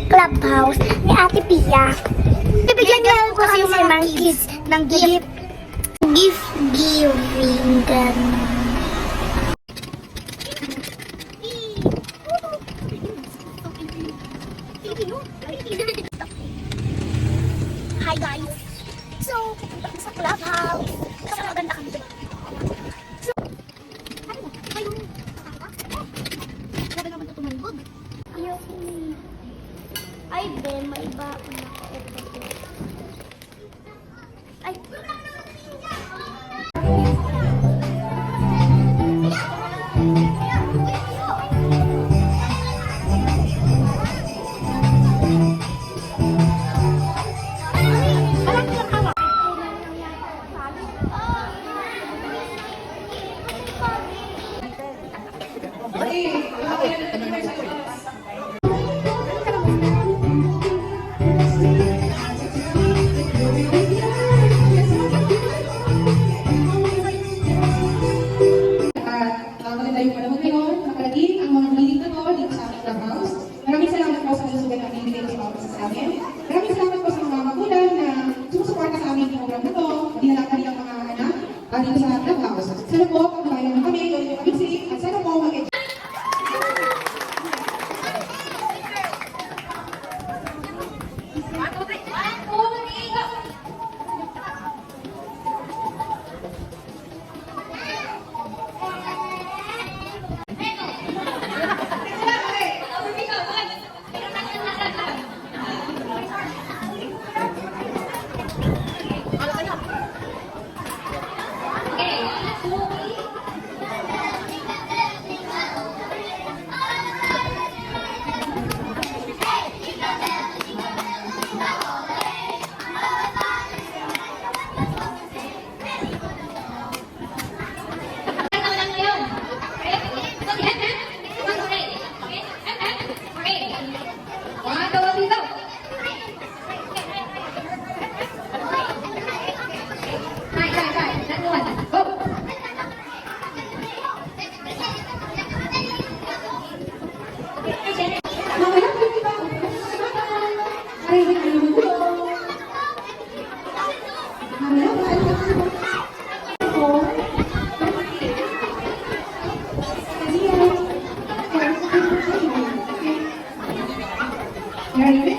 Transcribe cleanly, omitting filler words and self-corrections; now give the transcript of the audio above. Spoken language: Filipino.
Clubhouse ni Ate Pia. Bibigyan niya ko kasi si Monkeys ng gift. Gift giving. Hi guys! So, pupunta kami sa Clubhouse. Kasi maganda kami doon. So, ano ba? Kayo? Grabe naman ito tumalbog. Ay, Ben, may iba ako nakaupo. Ay, magandang panahon ngayon, nakalagin ang mga meeting na to dito sa aming Clubhouse. Maraming salamat po sa susugan na binigay ko sa amin. Maraming salamat po sa mga magulang na sumusuporta sa aming program na to, dinala kami ang mga anak dito sa Clubhouse. Sana po, pagbayan mo kami, gawin mo kami safe, at sana po mag-enjoy. Very good.